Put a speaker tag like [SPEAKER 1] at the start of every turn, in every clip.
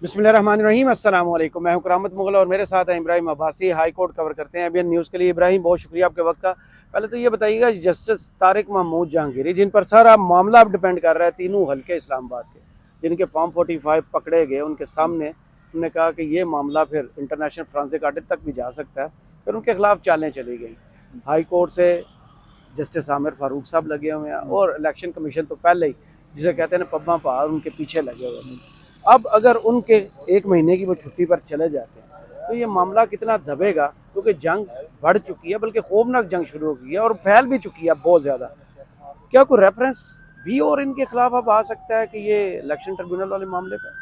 [SPEAKER 1] बिस्मिल्लाहिर्रहमानिर्रहीम अस्सलाम वालेकुम। मैं हूं करामत मुगल और मेरे साथ हैं Ibrahim Abbasi. High court cover करते हैं अभी न्यूज़ के लिए। इब्राहिम, बहुत शुक्रिया आपके वक्त का। पहले तो ये बताइएगा, जस्टिस तारिक महमूद जहांगीरी, जिन पर सारा मामला अब डिपेंड कर रहा है, तीनों हल्के इस्लामाबाद के, जिनके फॉर्म 45 पकड़े गए, उनके सामने उन्होंने कहा कि ये मामला फिर इंटरनेशनल फ्रांसिक ऑडिट तक भी जा सकता है। फिर उनके खिलाफ चालें चली गई हाई कोर्ट से। जस्टिस आमिर फारूक साहब लगे हुए हैं और इलेक्शन कमीशन तो पहले ही, जिसे कहते हैं ना, पब्बा पहाड़, उनके पीछे लगे हुए हैं। अब अगर उनके एक महीने की वो छुट्टी पर चले जाते हैं तो ये मामला कितना दबेगा, क्योंकि जंग बढ़ चुकी है, बल्कि खौफनाक जंग शुरू हो गई है और फैल भी चुकी है बहुत ज़्यादा। क्या कोई रेफरेंस भी और इनके खिलाफ अब आ सकता है कि ये इलेक्शन ट्रिब्यूनल वाले मामले पर?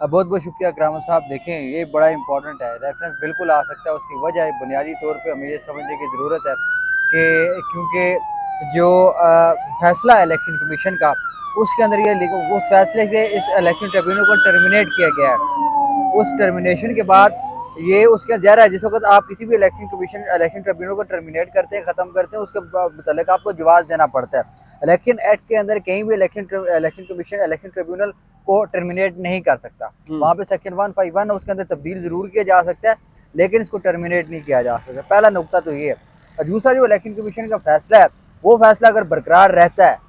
[SPEAKER 2] बहुत बहुत शुक्रिया करामत साहब। देखें, ये बड़ा इंपॉर्टेंट है। रेफरेंस बिल्कुल आ सकता है। उसकी वजह है, बुनियादी तौर पे हमें ये समझने की ज़रूरत है कि क्योंकि जो फैसला है इलेक्शन कमीशन का, उसके अंदर ये उस फैसले से इस इलेक्शन ट्रिब्यूनल को टर्मिनेट किया गया है। उस टर्मिनेशन के बाद ये उसके ज़ाहिर है, जिस वक्त आप किसी भी इलेक्शन ट्रिब्यूनल को टर्मिनेट करते हैं, ख़त्म करते हैं, उसके मतलब आपको जवाब देना पड़ता है। इलेक्शन एक्ट के अंदर कहीं भी इलेक्शन कमीशन इलेक्शन ट्रिब्यूनल को टर्मिनेट नहीं कर सकता। वहाँ पे सेक्शन 151 है, उसके अंदर तब्दील जरूर किया जा सकता है, लेकिन इसको टर्मिनेट नहीं किया जा सकता। पहला नुकता तो ये है। और दूसरा, जो इलेक्शन कमीशन का फैसला है, वो फैसला अगर बरकरार रहता है,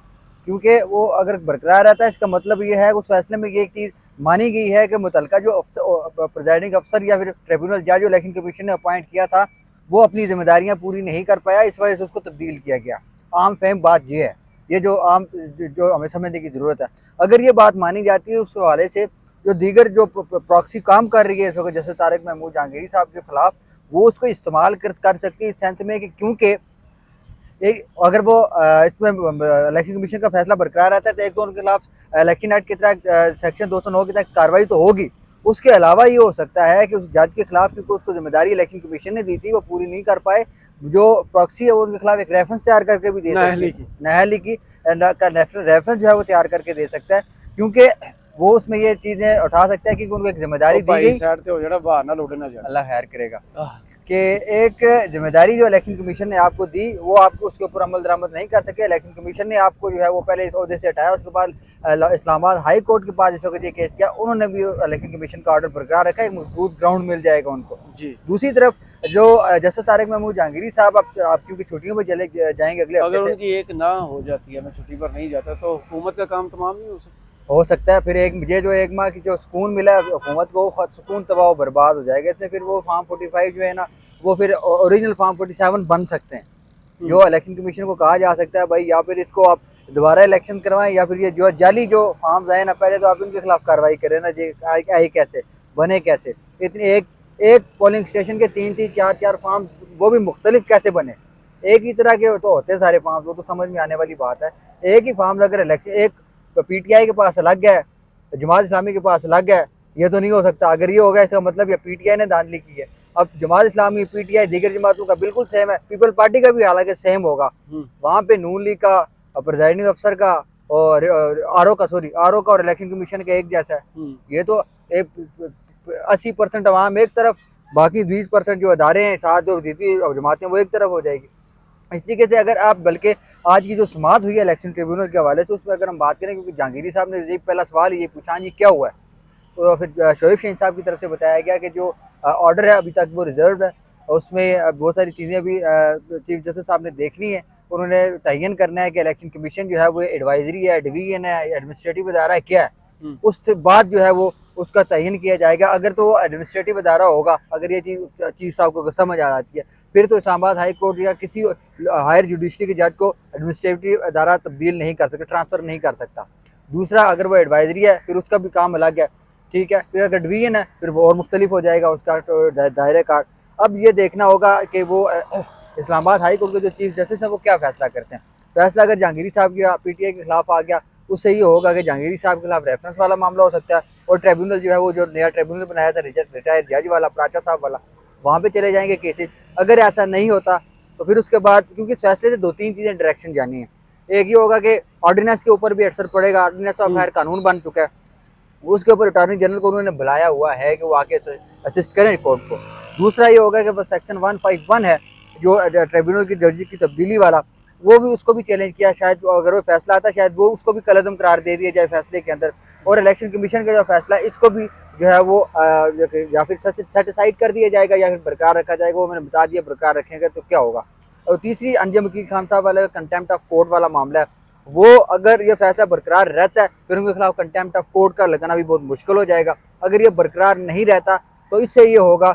[SPEAKER 2] क्योंकि वो अगर बरकरार रहता है, इसका मतलब ये है उस फैसले में ये एक चीज़ मानी गई है कि मुतलका जो प्रिजाइडिंग अफसर या फिर ट्रिब्यूनल जज जो इलेक्शन कमीशन ने अपॉइंट किया था, वो अपनी जिम्मेदारियां पूरी नहीं कर पाया, इस वजह से उसको तब्दील किया गया। आम फहम बात ये है, ये जो हमें समझने की ज़रूरत है। अगर ये बात मानी जाती है, उस हवाले से जो दीगर जो प्रॉक्सी काम कर रही है इस वक्त, जैसे तारिक महमूद जहांगीरी साहब के खिलाफ, वो उसको इस्तेमाल कर सकती है इस सेंस में कि क्योंकि एक अगर वो इसमें इलेक्शन कमीशन का फैसला बरकरार रहता है, तो एक तो उनके खिलाफ इलेक्शन एक्ट के तहत सेक्शन 209 के तहत कार्रवाई तो होगी। उसके अलावा ये हो सकता है कि उस जज के खिलाफ, क्योंकि उसको जिम्मेदारी इलेक्शन कमीशन ने दी थी, वो पूरी नहीं कर पाए, जो प्रॉक्सी है वो उनके खिलाफ एक रेफरेंस तैयार करके भी दे सकती है, नहली की रेफरेंस जो है वो तैयार करके दे सकता है, क्योंकि वो उसमें ये चीज़ें उठा सकता है कि उनको एक जिम्मेदारी दी गई। अल्लाह खैर करेगा कि एक जिम्मेदारी जो इलेक्शन कमीशन ने आपको दी, वो आपको उसके ऊपर अमल दरामद नहीं कर सके। इलेक्शन कमीशन ने आपको जो है वो पहले इस ओहदे से हटाया, उसके बाद इस्लामाबाद हाई कोर्ट के पास इस वक्त ये केस किया, उन्होंने भी इलेक्शन कमीशन का ऑर्डर बरकरार रखा, एक मजबूत ग्राउंड मिल जाएगा उनको जी। दूसरी तरफ जो जस्टिस तारिक महमूद जहांगीरी साहब, आप क्योंकि छुट्टियों पर चले जाएंगे अगले हफ्ते,
[SPEAKER 1] अगर उनकी एक ना हो जाती है, मैं छुट्टी पर नहीं जाता, तो हुकूमत का काम तमाम नहीं
[SPEAKER 2] हो सकता है। फिर ये जो एक माह की जो सुकून मिला है हुकूमत को, सुकून तबाह बर्बाद हो जाएगा इसमें। फिर वो फार्म 45 जो है ना, वो फिर ओरिजिनल फार्म 47 बन सकते हैं, जो इलेक्शन कमीशन को कहा जा सकता है, भाई या फिर इसको आप दोबारा इलेक्शन करवाएं, या फिर ये जो जाली जो फार्म आए ना, पहले तो आप इनके खिलाफ कार्रवाई करें ना जी। आए कैसे बने, कैसे इतने एक पोलिंग स्टेशन के 3-3 4-4 फार्म, वो भी मुख्तलिफ कैसे बने? एक ही तरह के तो होते सारे फार्म, वो तो समझ में आने वाली बात है। एक ही फार्म अगर इलेक्शन एक पीटीआई के पास अलग है, जमात इस्लामी के पास अलग है, ये तो नहीं हो सकता। अगर ये होगा, इसका मतलब ये पीटीआई ने धांधली की है। अब जमात इस्लामी, पीटीआई, दीगर जमातों का बिल्कुल सेम है, पीपल पार्टी का भी हालांकि सेम होगा। वहाँ पे नून लीग का, प्रिजाइडिंग अफसर का और आरओ का और इलेक्शन कमीशन का एक जैसा है। ये तो 80% अवाम एक तरफ, बाकी 20% जो अदारे हैं, साथ जो जीती जमातें, वो एक तरफ हो जाएगी। इस तरीके से अगर आप, बल्कि आज की जो समात हुई है इलेक्शन ट्रिब्यूनल के हवाले से, उस पर अगर हम बात करें, क्योंकि जहांगीरी साहब ने पहला सवाल ये पूछा, ये क्या हुआ है, तो फिर शोएब शहीन साहब की तरफ से बताया गया कि जो ऑर्डर है अभी तक वो रिजर्व है, उसमें बहुत सारी चीज़ें अभी चीफ जस्टिस साहब ने देखनी है। उन्होंने तयन करना है कि इलेक्शन कमीशन जो है वो एडवाइजरी है, डिवीजन है, एडमिनिस्ट्रेटिव अदारा है, क्या है। उसके बाद जो है वो उसका तयन किया जाएगा। अगर तो वो एडमिनिस्ट्रेटिव अदारा होगा, अगर ये चीज़ चीफ साहब को समझ आ जाती है, फिर तो इस्लामाबाद हाई कोर्ट या किसी हायर जुडिशरी के जज को एडमिनिस्ट्रेटिव अदारा तब्दील नहीं कर सकता, ट्रांसफ़र नहीं कर सकता। दूसरा, अगर वो एडवाइजरी है, फिर उसका भी काम अलग है, ठीक है। फिर अगर डिवीजन है, फिर वो और मुख्तलिफ हो जाएगा उसका दायरे कार। अब ये देखना होगा कि वो इस्लामाबाद हाई कोर्ट के जो चीफ जस्टिस हैं वो क्या फैसला करते हैं। फैसला अगर जहांगीरी साहब की पीटीआई के खिलाफ आ गया, उससे ये होगा कि जहांगीरी साहब के खिलाफ रेफरेंस वाला मामला हो सकता है, और ट्रिब्यूनल जो है वो जो नया ट्रिब्यूनल बनाया था रिटायर्ड जज वाला, प्राचा साहब वाला, वहाँ पे चले जाएंगे केसेस। अगर ऐसा नहीं होता तो फिर उसके बाद, क्योंकि इस फैसले से 2-3 चीज़ें डायरेक्शन जानी है। एक ये होगा कि ऑर्डिनेंस के ऊपर भी असर पड़ेगा। ऑर्डिनेंस तो खैर कानून बन चुका है, उसके ऊपर अटॉर्नी जनरल को उन्होंने बुलाया हुआ है कि वो आके असिस्ट करें कोर्ट को। दूसरा ये होगा कि बस सेक्शन 151 है जो ट्रिब्यूनल की जज की तब्दीली वाला, वो भी उसको भी चैलेंज किया। शायद अगर वो फैसला आता, शायद वो उसको भी कलअदम करार दे दिया जाए फैसले के अंदर। और इलेक्शन कमीशन का जो फैसला, इसको भी जो है वो या फिर सेटिसाइड कर दिया जाएगा या फिर बरकरार रखा जाएगा। वो मैंने बता दिया, बरकरार रखेंगे तो क्या होगा। और तीसरी अंजुम वकील खान साहब वाला कंटेम्प्ट ऑफ कोर्ट वाला मामला है, वो अगर ये फैसला बरकरार रहता है फिर उनके खिलाफ कंटेम्प्ट ऑफ कोर्ट का लगाना भी बहुत मुश्किल हो जाएगा। अगर ये बरकरार नहीं रहता तो इससे ये होगा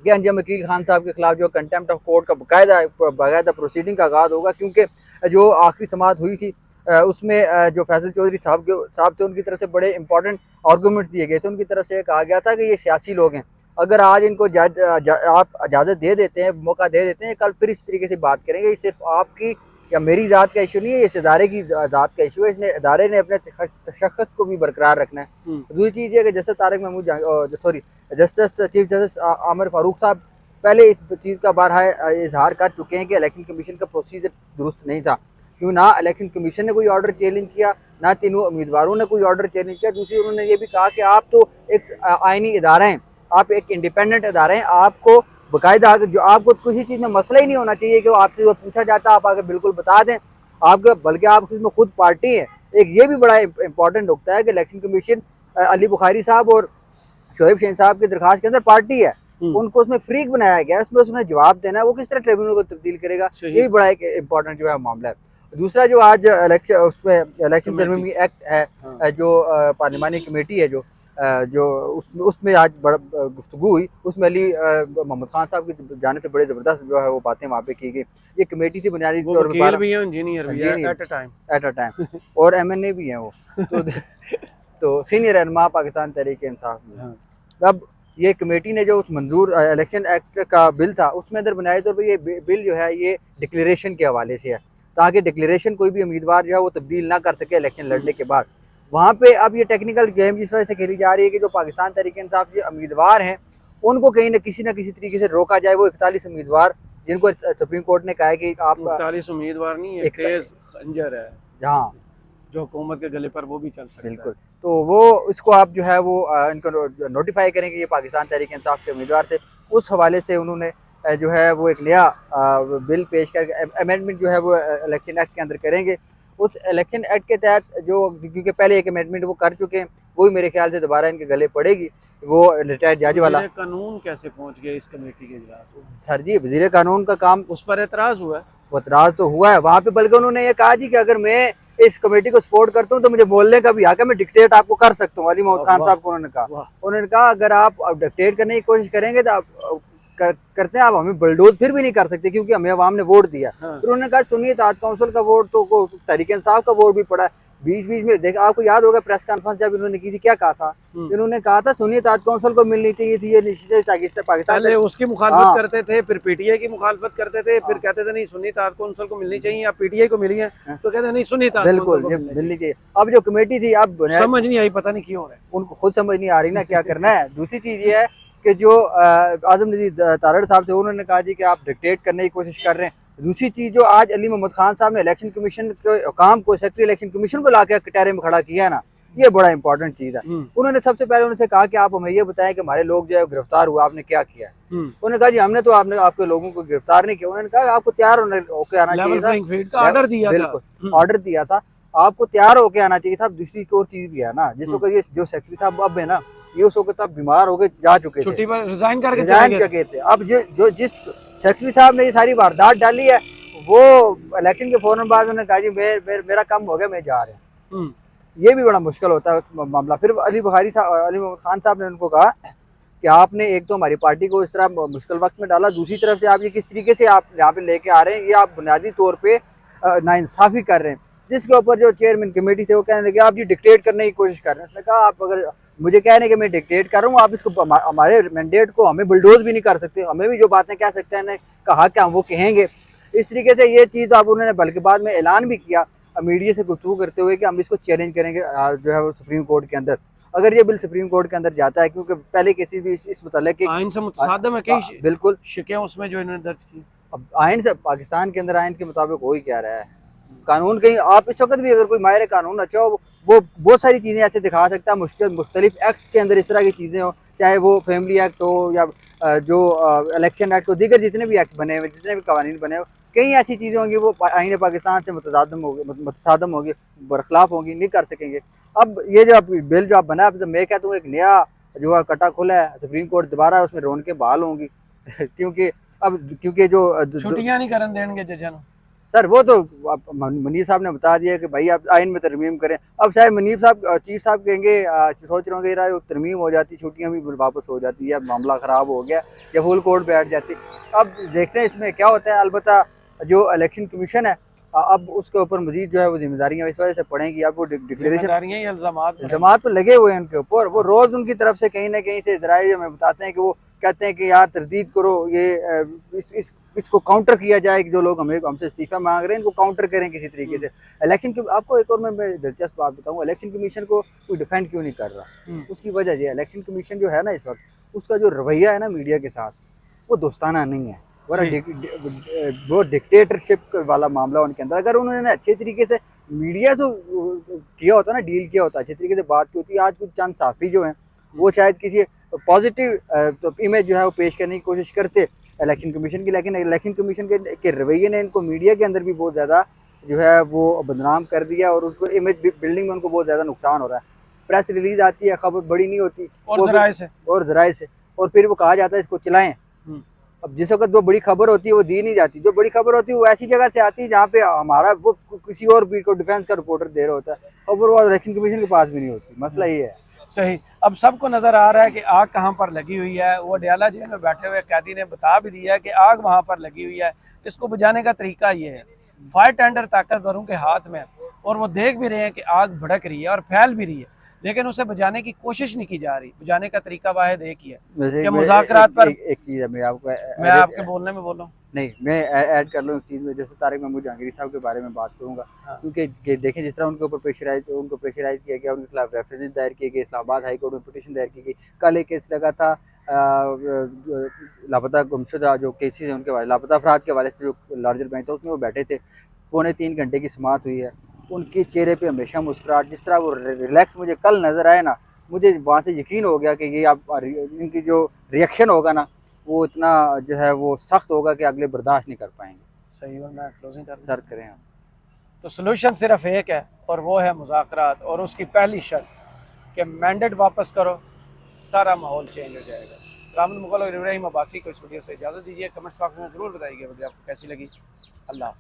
[SPEAKER 2] कि अंजुम वकील खान साहब के खिलाफ जो कंटेम्प्ट ऑफ कोर्ट का बाकायदा प्रोसीडिंग का आगाज़ होगा। क्योंकि जो आखिरी समाअत हुई थी उसमें जो फैसल चौधरी साहब थे उनकी तरफ से बड़े इंपॉर्टेंट आर्गूमेंट्स दिए गए थे। उनकी तरफ से कहा गया था कि ये सियासी लोग हैं, अगर आज इनको आप इजाज़त दे देते हैं, मौका दे देते हैं, कल फिर इस तरीके से बात करेंगे। ये सिर्फ आपकी या मेरी ज़ात का इशू नहीं है, इस इदारे की ज़ात का इशू है। इसने इदारे ने अपने तशख़्ख़ुस को भी बरकरार रखना है। दूसरी चीज़ है कि justice Tariq Mahmood justice chief justice Amir Farooq साहब पहले इस चीज़ का बारहा इजहार कर चुके हैं कि इलेक्शन कमीशन का प्रोसीजर दुरुस्त नहीं था। क्यों ना इलेक्शन कमीशन ने कोई ऑर्डर चैलेंज किया, ना तीनों उम्मीदवारों ने कोई ऑर्डर चैलेंज किया। दूसरी उन्होंने ये भी कहा कि आप तो एक आइनी इदारा हैं, आप एक इंडिपेंडेंट इदारा हैं, आपको बाकायदा जो आपको किसी चीज़ में मसला ही नहीं होना चाहिए कि आपसे जो पूछा जाता है आप आगे बिल्कुल बता दें आपके, बल्कि आप इसमें खुद पार्टी है। एक ये भी बड़ा इंपॉर्टेंट नुकता है कि इलेक्शन कमीशन अली बुखारी साहब और शोएब शेन साहब की दरखास्त के अंदर पार्टी है, उनको उसमें फ्रीक बनाया गया है, उसमें उसने जवाब देना है, वो किस तरह ट्रिब्यूनल को तब्दील करेगा। ये भी बड़ा एक इंपॉर्टेंट जो है मामला है। दूसरा जो आज इलेक्शन तरमीमी एक्ट है जो पार्लिमानी कमेटी है जो उसमें आज बड़ा गुफ्तगू हुई, उसमें अली मोहम्मद खान साहब की जाने से बड़े ज़बरदस्त जो है वो बातें वहाँ पे की गई। ये कमेटी थी बुनियादी तौर पर एट अ टाइम और MNA भी हैं वो तो सीनियर रहनुमा पाकिस्तान तहरीक इंसाफ में। अब ये कमेटी ने जो उस मंजूर इलेक्शन एक्ट का बिल था उसमें अंदर बुनियादी तौर पर ये बिल जो है ये डिक्लेरेशन के हवाले से है, ताकि डिक्लेरेशन कोई भी उम्मीदवार जो है वो तब्दील ना कर सके इलेक्शन लड़ने के बाद। वहाँ पे अब ये टेक्निकल गेम जिस वजह से खेली जा रही है कि जो पाकिस्तान तहरीक इंसाफ के उम्मीदवार हैं उनको कहीं ना किसी तरीके से रोका जाए। वो 41 उम्मीदवार जिनको सुप्रीम कोर्ट ने कहा है कि आप
[SPEAKER 1] 41 उम्मीदवार नहीं है, तेज खंजर है
[SPEAKER 2] जहाँ
[SPEAKER 1] जो हुकूमत के गले पर वो भी चल सकता है।
[SPEAKER 2] बिल्कुल, तो वो इसको आप जो है वो इनको नोटिफाई करेंगे ये पाकिस्तान तहरीक इंसाफ के उम्मीदवार थे। उस हवाले से उन्होंने जो है वो एक नया बिल पेश करके अमेंडमेंट जो है वो इलेक्शन एक्ट के अंदर करेंगे। उस इलेक्शन एक्ट के तहत जो क्योंकि पहले एक अमेंडमेंट वो कर चुके हैं, वही मेरे ख्याल से दोबारा इनके गले पड़ेगी। वो रिटायर्ड जज वाला
[SPEAKER 1] कानून कैसे पहुंच गया इस कमेटी के इजलास में?
[SPEAKER 2] सर जी वजीर कानून का काम,
[SPEAKER 1] उस पर एतराज़ हुआ है?
[SPEAKER 2] वो एतराज़ तो हुआ है वहाँ पे, बल्कि उन्होंने ये कहा जी कि अगर मैं इस कमेटी को सपोर्ट करता हूँ तो मुझे बोलने का भी हक है, मैं डिक्टेट आपको कर सकता हूँ। अली मोहम्मद खान साहब को उन्होंने कहा अगर आप डिक्टेट करने की कोशिश करेंगे तो आप करते हैं, आप हमें बलडोज फिर भी नहीं कर सकते क्योंकि हमें अवाम ने वोट दिया।
[SPEAKER 1] हाँ।
[SPEAKER 2] फिर उन्होंने कहा सुनिए ताज काउंसिल का वोट तो तहरीक इंसाफ का वोट भी पड़ा है। बीच में देखा, आपको याद होगा प्रेस कॉन्फ्रेंस जब इन्होंने की थी क्या कहा था, इन्होंने कहा था सुनिए ताज काउंसिल को मिलनी चाहिए थी, ये निश्चित पाकिस्तान
[SPEAKER 1] उसकी मुखालफत करते थे, फिर PTI की मुखालफत करते थे, फिर कहते थे नहीं सुन्नी ताज काउंसिल को मिलनी चाहिए, अब PTI को मिली है तो कहते नहीं सुन्नी ताज
[SPEAKER 2] बिल्कुल मिलनी चाहिए। अब जो कमेटी थी अब
[SPEAKER 1] समझ नहीं आई, पता नहीं क्यों हो रहा है,
[SPEAKER 2] उनको खुद समझ नहीं आ रही ना क्या करना है। दूसरी चीज ये है कि जो आजम नजीर तारड़ साहब थे उन्होंने कहा जी कि आप डिक्टेट करने की कोशिश कर रहे हैं। दूसरी चीज जो आज अली मोहम्मद खान साहब ने इलेक्शन कमीशन के काम को, सेक्रेटरी इलेक्शन कमीशन को लाके कटहरे में खड़ा किया है ना, ये बड़ा इंपॉर्टेंट चीज है। उन्होंने सबसे पहले उनसे कहा कि आप हमें ये बताएं कि हमारे लोग जो है गिरफ्तार हुआ, आपने क्या किया है। उन्होंने कहा जी हमने तो आपके लोगों को गिरफ्तार नहीं किया। उन्होंने कहा आपको तैयार होके आना चाहिए था,
[SPEAKER 1] ऑर्डर दिया था,
[SPEAKER 2] बिल्कुल ऑर्डर दिया था, आपको तैयार होके आना चाहिए था। दूसरी एक और चीज भी है ना, जिस वक्त ये जो सेक्रेटरी साहब अब है ना, ये उस वक्त तब बीमार हो गए जा चुके थे,
[SPEAKER 1] छुट्टी पर रिजाइन करके
[SPEAKER 2] गए थे। अब जो जिस सेक्रेटरी साहब ने ये सारी वारदात डाली है वो इलेक्शन के फौरन बाद उन्होंने कहा जी मेरा काम हो गया, मैं जा रहा हूँ। ये भी बड़ा मुश्किल होता है मामला। फिर अली मोहम्मद खान साहब ने उनको कहा कि आपने एक तो हमारी पार्टी को इस तरह मुश्किल वक्त में डाला, दूसरी तरफ से आप ये किस तरीके से आप यहाँ पे लेके आ रहे हैं, ये आप बुनियादी तौर पे नाइंसाफी कर रहे हैं। जिसके ऊपर जो चेयरमैन कमेटी थे वो कहने लगे आप ये डिक्टेट करने की कोशिश कर रहे हैं। उसने कहा आप अगर मुझे कह रहे हैं कि मैं डिक्टेट कर रहा हूँ, आप इसको हमारे मैंडेट को हमें बुलडोज भी नहीं कर सकते, हमें भी जो बातें कह सकते हैं कहा क्या हम वो कहेंगे। इस तरीके से ये चीज़ आप उन्होंने बल्कि बाद में ऐलान भी किया मीडिया से गुफ्तगू करते हुए कि हम इसको चैलेंज करेंगे जो है वो सुप्रीम कोर्ट के अंदर, अगर ये बिल सुप्रीम कोर्ट के अंदर जाता है। क्योंकि पहले किसी भी इस मुतालिक
[SPEAKER 1] आइन से मुतसादम है कई
[SPEAKER 2] बिल्कुल
[SPEAKER 1] शिकायतें उसमें जो इन्होंने दर्ज की।
[SPEAKER 2] अब आइन से पाकिस्तान के अंदर आइन के मुताबिक हो ही क्या रहा है, कानून कहीं आप इस वक्त भी अगर कोई माहिर कानून अच्छा हो वो बहुत सारी चीज़ें ऐसे दिखा सकता है। मुख्तलिफ एक्ट्स के अंदर इस तरह की चीज़ें हो, चाहे वो फैमिली एक्ट हो या जो इलेक्शन एक्ट हो, दीगर जितने भी एक्ट बने हुए, जितने भी कवानीन बने हो, कई ऐसी चीज़ें होंगी वो आइन पाकिस्तान से मुतसादम होगी, बरखिलाफ होंगी, नहीं कर सकेंगे। अब ये जो बिल जो आप बना, तो मैं कहता हूँ एक नया जो है कटा खुला है, सुप्रीम कोर्ट दोबारा उसमें रौनकें बहाल होंगी क्योंकि जो
[SPEAKER 1] छुट्टियां नहीं करन देंगे जजन।
[SPEAKER 2] सर वो तो मुनीर साहब ने बता दिया कि भाई आप आइन में तरमीम करें। अब शायद मुनीर साहब चीफ साहब कहेंगे, सोच रहे होंगे यार तरमीम हो जाती, छुट्टियां भी वापस हो जाती है, मामला ख़राब हो गया या फुल कोर्ट बैठ जाती। अब देखते हैं इसमें क्या होता है। अलबत्ता जो इलेक्शन कमीशन है अब उसके ऊपर मजीद जो है वो जिम्मेदारियाँ इस वजह से पड़ेंगी। अब वो डिक्लेरेशन इल्ज़ामात तो लगे हुए हैं उनके ऊपर, वो रोज़ उनकी तरफ से कहीं ना कहीं से ज़राए हमें बताते हैं कि वो कहते हैं कि यार तरदीद करो, ये इसको काउंटर किया जाए कि जो लोग हमसे इस्तीफा मांग रहे हैं इनको काउंटर करें किसी तरीके से। इलेक्शन की आपको एक और मैं दिलचस्प बात बताऊँ, इलेक्शन कमीशन को कोई डिफेंड क्यों नहीं कर रहा, उसकी वजह यह है इलेक्शन कमीशन जो है ना इस वक्त उसका जो रवैया है ना मीडिया के साथ वो दोस्ताना नहीं है, वो डिक्टेटरशिप वाला मामला उनके अंदर। अगर उन्होंने अच्छे तरीके से मीडिया से किया होता ना, डील किया होता, अच्छे तरीके से बात की होती, आज कुछ चंद साफ़ी जो हैं वो शायद किसी पॉजिटिव तो इमेज जो है वो पेश करने की कोशिश करते इलेक्शन कमीशन की। लेकिन इलेक्शन कमीशन के रवैये ने इनको मीडिया के अंदर भी बहुत ज़्यादा जो है वो बदनाम कर दिया और उनको इमेज बिल्डिंग में उनको बहुत ज़्यादा नुकसान हो रहा है। प्रेस रिलीज आती है, खबर बड़ी नहीं होती
[SPEAKER 1] और ज़राए से
[SPEAKER 2] और फिर वो कहा जाता है इसको चलाएं। अब जिस वक्त वो बड़ी खबर होती है वो दी नहीं जाती, जो बड़ी खबर होती है वो ऐसी जगह से आती है जहाँ पे हमारा वो किसी और बीट को डिफेंस का रिपोर्टर दे रहा होता है, खबर वो इलेक्शन कमीशन के पास भी नहीं होती। मसला ये है।
[SPEAKER 1] सही। अब सबको नजर आ रहा है कि आग कहाँ पर लगी हुई है। वो अडयाला जेल में बैठे हुए कैदी ने बता भी दिया कि आग वहाँ पर लगी हुई है। इसको बुझाने का तरीका ये है, फायर टेंडर ताकतवरों के हाथ में, और वो देख भी रहे हैं कि आग भड़क रही है और फैल भी रही है, लेकिन उसे बुझाने की कोशिश नहीं की जा रही। बुझाने का तरीका वाहिद एक ही है कि मुज़ाकरात पर।
[SPEAKER 2] एक चीज़ है,
[SPEAKER 1] मैं आपके बोलने में बोल रहा हूँ,
[SPEAKER 2] नहीं मैं ऐड कर लूँ एक चीज़ में, जैसे तारिक महमूद जहांगीरी साहब के बारे में बात करूँगा। क्योंकि देखें जिस तरह उनके ऊपर प्रेशराइज किया गया, उनके खिलाफ रेफरेंस दायर किए गए, इस्लामाबाद हाई कोर्ट में पिटीशन दायर की गई। कल एक केस लगा था लापता गुमशुदा जो केसेस हैं उनके बारे, लापता अफराद के हवाले से जो लार्जर बेंच था उसमें वो बैठे थे, 3.25 घंटे की समाअत हुई है। उनके चेहरे पे हमेशा मुस्कुराहट, जिस तरह वो रिलैक्स मुझे कल नज़र आए ना, मुझे वहाँ से यकीन हो गया कि ये आप इनकी जो रिएक्शन होगा ना वो इतना जो है वो सख्त होगा कि अगले बर्दाश्त नहीं कर पाएंगे।
[SPEAKER 1] सही। और मैं क्लोजिंग
[SPEAKER 2] सर करें हम
[SPEAKER 1] तो सोल्यूशन सिर्फ एक है और वो है मुज़ाकरात, और उसकी पहली शर्त कि मैंडेट वापस करो, सारा माहौल चेंज हो जाएगा। रामन मुगल और इब्राहिम अब्बासी को इस वीडियो से इजाज़त दीजिए। कमेंट्स बॉक्स में ज़रूर बताइएगा वीडियो आपको कैसी लगी। अल्लाह।